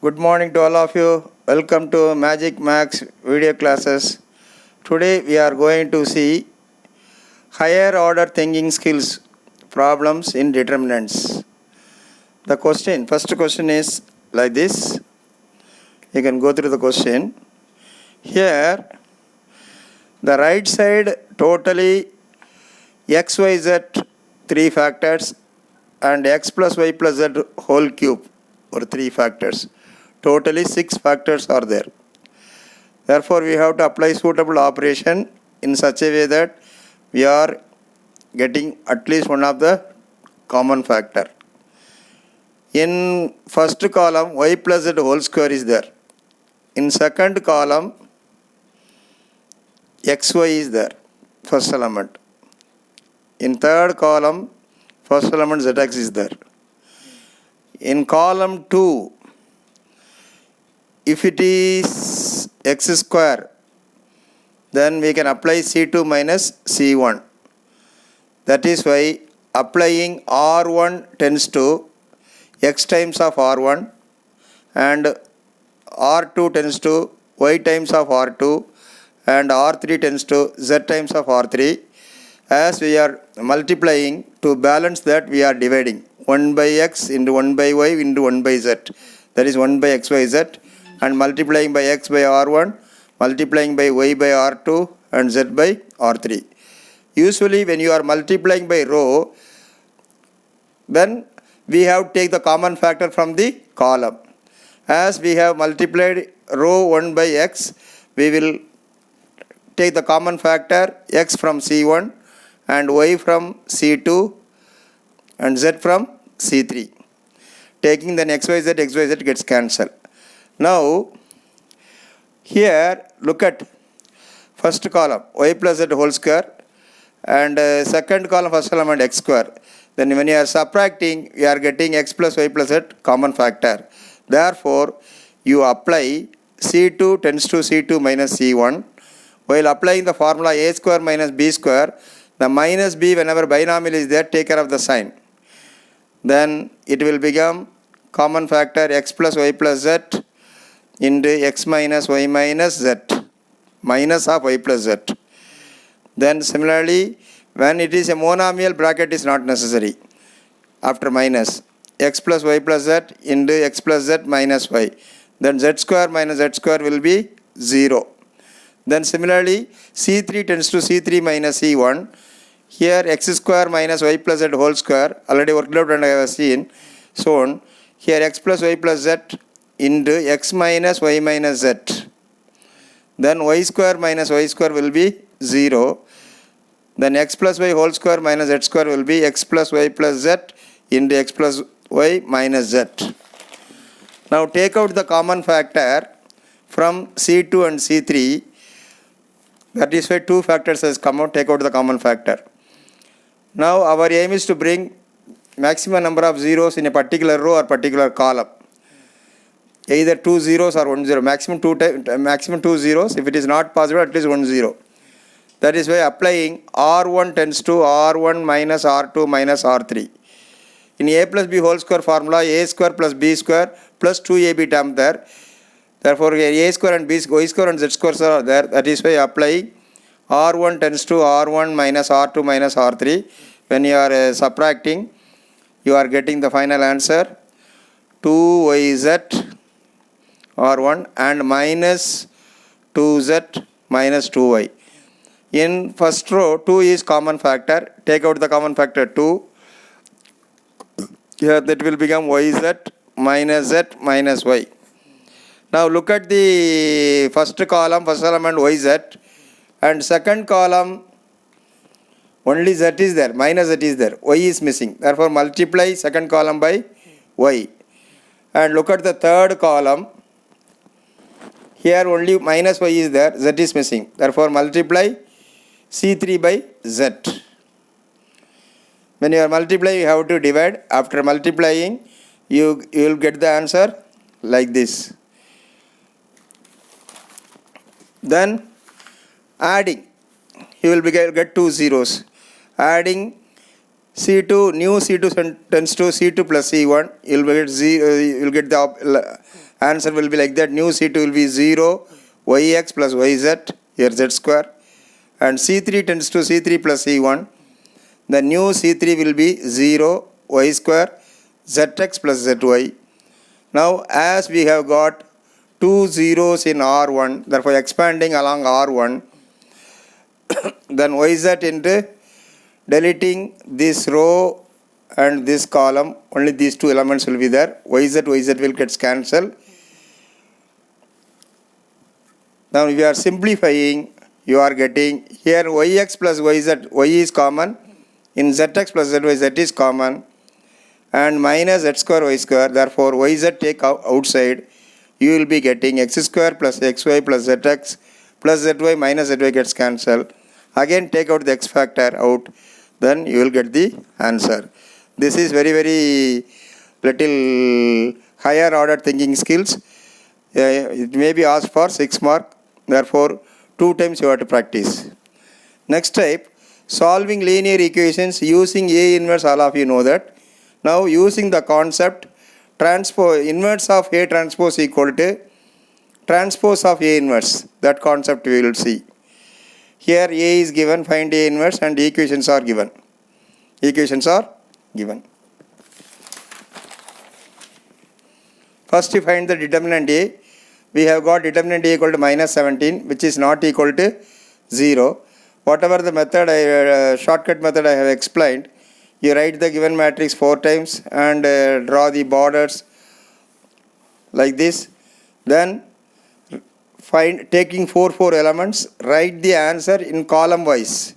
Good morning to all of you. Welcome to Magic Max video classes. Today we are going to see higher order thinking skills problems in determinants. The first question is like this. You can go through the question. Here, the right side totally x, y, z 3 factors and x plus y plus z whole cube or 3 factors. Totally 6 factors are there. Therefore, we have to apply suitable operation in such a way that we are getting at least one of the common factor. In first column, y plus z whole square is there. In second column, xy is there, first element. In third column, first element zx is there. In column 2, if it is x square, then we can apply C2 minus C1. That is why applying R1 tends to x times of R1 and R2 tends to y times of R2 and R3 tends to z times of R3. As we are multiplying, to balance that we are dividing 1 by x into 1 by y into 1 by z. That is 1 by x by z, and multiplying by x by R1, multiplying by y by R2 and z by R3. Usually when you are multiplying by row, then we have to take the common factor from the column. As we have multiplied row 1 by x, we will take the common factor x from C1 and y from C2 and z from C3. Taking then xyz gets cancelled. Now, here look at first column y plus z whole square and second column first element x square. Then when you are subtracting, you are getting x plus y plus z common factor. Therefore, you apply C2 tends to C2 minus C1. While applying the formula a square minus b square, the minus b whenever binomial is there, take care of the sign. Then it will become common factor x plus y plus z into x minus y minus z, minus of y plus z. Then similarly, when it is a monomial, bracket is not necessary. After minus, x plus y plus z into x plus z minus y. Then z square minus z square will be 0. Then similarly, C3 tends to C3 minus C1. Here x square minus y plus z whole square, already worked out and I have seen, shown. Here x plus y plus z into x minus y minus z. Then y square minus y square will be 0. Then x plus y whole square minus z square will be x plus y plus z into x plus y minus z. Now take out the common factor from C2 and C3. That is why 2 factors has come out. Take out the common factor. Now our aim is to bring maximum number of zeros in a particular row or particular column. Either 2 zeros or 1 zero. Maximum 2 zeros. If it is not possible, at least 1 zero. That is why applying R1 tends to R1 minus R2 minus R3. In a plus b whole square formula, a square plus b square plus 2ab term there. Therefore, a square and b square, y square and z squares are there. That is why applying R1 tends to R1 minus R2 minus R3. When you are subtracting, you are getting the final answer 2yz R1 and minus 2z minus 2y. In first row, 2 is common factor. Take out the common factor 2. Here that will become yz minus z minus y. Now look at the first column, first element yz, and second column only z is there, minus z is there, y is missing. Therefore multiply second column by y. And look at the third column. Here only minus y is there, z is missing. Therefore multiply C3 by z. When you are multiplying, you have to divide. After multiplying, you will get the answer like this. Then adding, you will get 2 zeros. Adding C2, new C2 tends to C2 plus C1, you will get the answer will be like that. New C2 will be 0, yx plus yz, here z square. And C3 tends to C3 plus C1. The new C3 will be 0, y square, zx plus zy. Now as we have got two zeros in R1, therefore expanding along R1, then yz into deleting this row and this column, only these two elements will be there. Yz will get cancelled. Now we are simplifying, you are getting here yx plus yz, y is common, in zx plus zy, z is common, and minus z square y square, therefore yz take outside, you will be getting x square plus xy plus zx plus zy minus zy gets cancelled. Again take out the x factor out, then you will get the answer. This is very little higher order thinking skills. It may be asked for 6 mark, therefore 2 times you have to practice. Next type, solving linear equations using A inverse, all of you know that. Now using the concept transpose, inverse of A transpose equal to transpose of A inverse, that concept we will see. Here A is given, find A inverse, and equations are given. Equations are given. First you find the determinant A. We have got determinant A equal to minus 17, which is not equal to 0. Whatever the method, shortcut method I have explained, you write the given matrix 4 times and draw the borders like this. Then taking 4 elements, write the answer in column wise.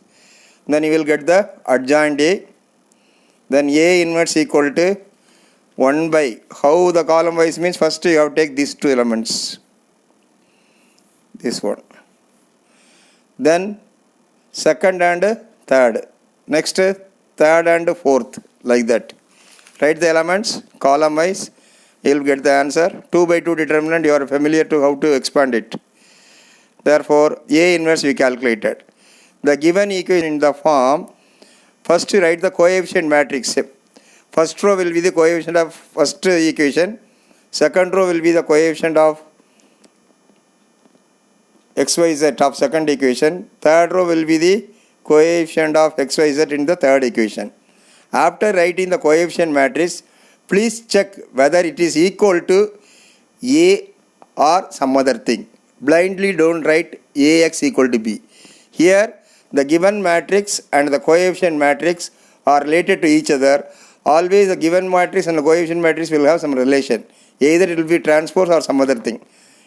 Then you will get the adjoint A. Then A inverse equal to 1 by, how the column wise means, first you have to take these 2 elements. This one. Then second and third. Next third and fourth, like that. Write the elements column wise, you will get the answer. 2 by 2 determinant, you are familiar to how to expand it. Therefore A inverse we calculated. The given equation in the form, first you write the coefficient matrix. First row will be the coefficient of first equation, second row will be the coefficient of xyz of second equation, third row will be the coefficient of xyz in the third equation. After writing the coefficient matrix, please check whether it is equal to A or some other thing. Blindly don't write Ax equal to B. Here the given matrix and the coefficient matrix are related to each other. Always the given matrix and the coefficient matrix will have some relation. Either it will be transpose or some other thing.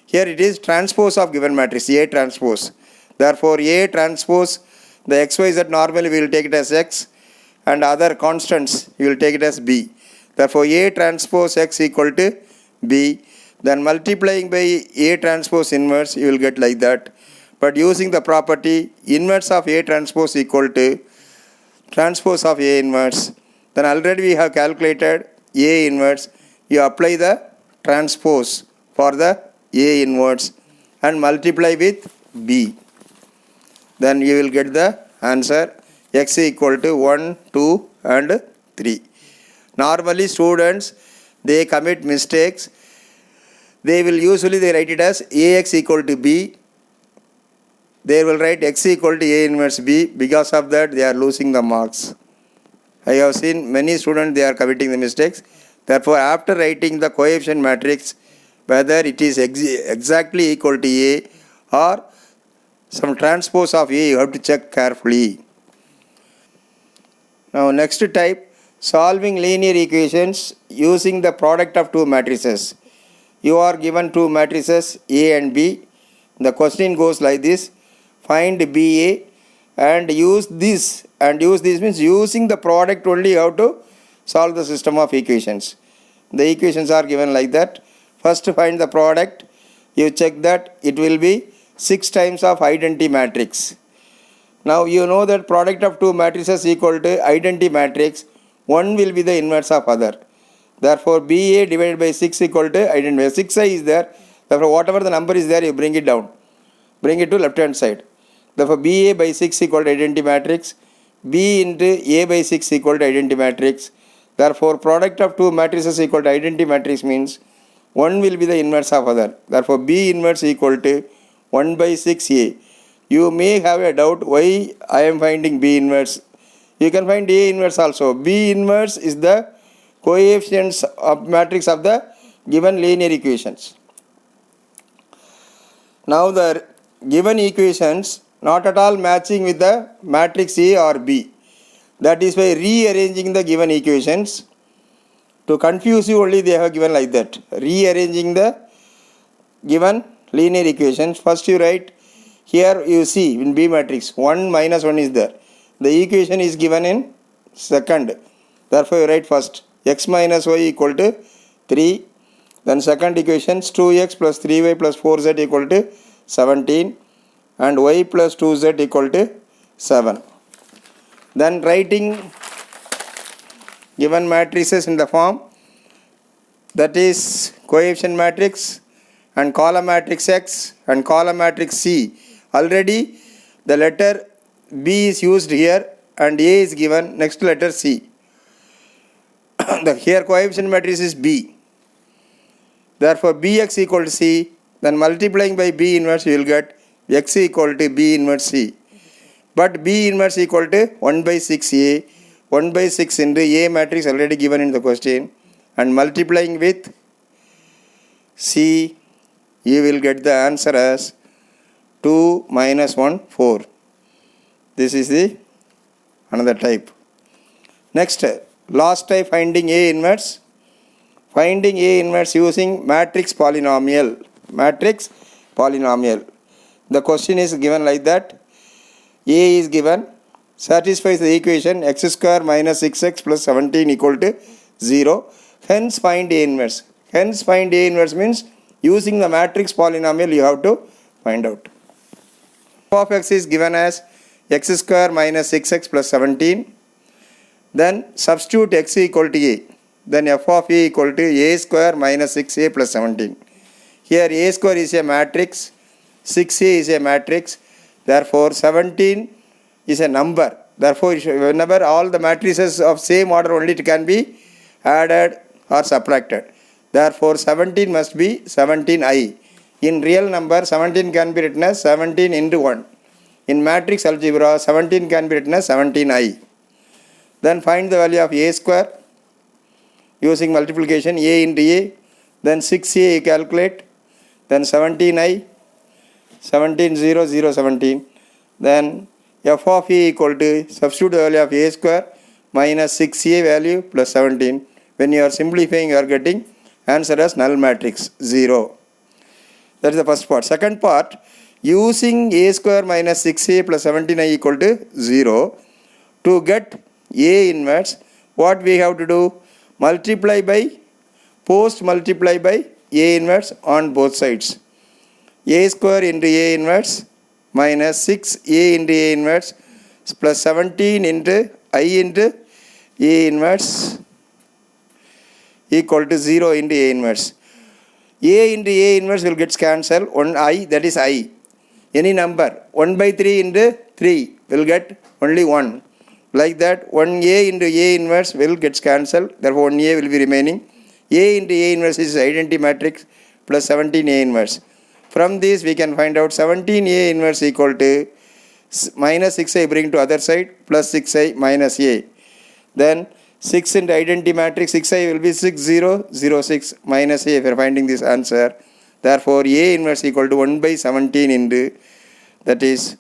Here it is transpose of given matrix, A transpose. Therefore A transpose, the xyz normally we will take it as x, and other constants you will take it as b. Therefore A transpose x equal to b. Then multiplying by A transpose inverse, you will get like that. But using the property inverse of A transpose equal to transpose of A inverse, then already we have calculated A inverse. You apply the transpose for the A inverse and multiply with B. Then you will get the answer x equal to 1, 2 and 3. Normally students, they commit mistakes. They will usually write it as Ax equal to B. They will write x equal to A inverse B. Because of that they are losing the marks. I have seen many students, they are committing the mistakes. Therefore after writing the coefficient matrix, whether it is exactly equal to A or some transpose of A, you have to check carefully. Now next type, solving linear equations using the product of 2 matrices. You are given 2 matrices A and B. The question goes like this: find BA and use this. And use this means using the product only you have to solve the system of equations. The equations are given like that. First find the product. You check that it will be 6 times of identity matrix. Now you know that product of 2 matrices equal to identity matrix. One will be the inverse of other. Therefore BA divided by 6 equal to identity. 6i is there. Therefore whatever the number is there, you bring it down. Bring it to left hand side. Therefore BA by 6 equal to identity matrix. B into A by 6 equal to identity matrix. Therefore product of 2 matrices equal to identity matrix means 1 will be the inverse of other. Therefore, B inverse equal to 1 by 6A. You may have a doubt why I am finding B inverse. You can find A inverse also. B inverse is the coefficients of matrix of the given linear equations. Now the given equations not at all matching with the matrix A or B. That is why rearranging the given equations, to confuse you only they have given like that. Rearranging the given linear equations, first you write, here you see in B matrix 1 minus 1 is there. The equation is given in second. Therefore you write first x minus y equal to 3. Then second equation 2x plus 3y plus 4z equal to 17 and y plus 2z equal to 7. Then writing given matrices in the form, that is coefficient matrix and column matrix X and column matrix C. Already the letter B is used here and A is given next letter C. Here coefficient matrix is B. Therefore Bx equal to C. Then multiplying by B inverse you will get X equal to B inverse C. But B inverse equal to 1 by 6A. 1 by 6 into A matrix already given in the question. And multiplying with C, you will get the answer as 2 minus 1, 4. This is the another type. Next, last type, finding A inverse. Finding A inverse using matrix polynomial. Matrix polynomial. The question is given like that. A is given, satisfies the equation x square minus 6x plus 17 equal to 0. Hence find A inverse. Hence find A inverse means using the matrix polynomial you have to find out. F of x is given as x square minus 6x plus 17. Then substitute x equal to A. Then f of A equal to A square minus 6A plus 17. Here A square is a matrix, 6A is a matrix. Therefore 17 is a number. Therefore whenever all the matrices of same order only it can be added or subtracted. Therefore 17 must be 17i. In real number 17 can be written as 17 into 1. In matrix algebra 17 can be written as 17i. Then find the value of A square using multiplication A into A. Then 6A you calculate. Then 17i. 17 0 0 17. Then f of A equal to substitute the value of A square minus 6A value plus 17. When you are simplifying you are getting answer as null matrix 0. That is the first part. Second part, using A square minus 6A plus 17i equal to 0 to get A inverse, what we have to do? Multiply by, post multiply by A inverse on both sides. A square into A inverse minus 6A into A inverse plus 17 into I into A inverse equal to 0 into A inverse. A into A inverse will get cancelled. 1i, that is I. Any number. 1 by 3 into 3 will get only 1. Like that 1A into A inverse will get cancelled. Therefore 1A will be remaining. A into A inverse is identity matrix plus 17A inverse. From this we can find out 17A inverse equal to minus 6i bring to other side plus 6i minus A. Then 6 into identity matrix 6i will be 6 0 0 6 minus A if you are finding this answer. Therefore A inverse equal to 1 by 17 into, that is,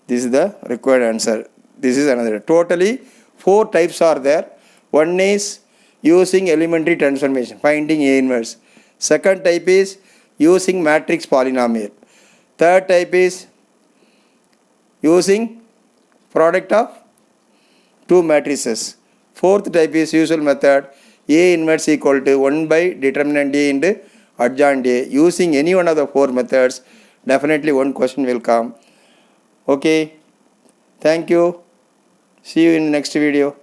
this is the required answer. This is another. Totally 4 types are there. One is using elementary transformation, finding A inverse. Second type is using matrix polynomial. Third type is using product of two matrices. Fourth type is usual method, A inverse equal to 1 by determinant A into adjoint A. Using any one of the 4 methods, definitely one question will come. Okay, thank you. See you in the next video.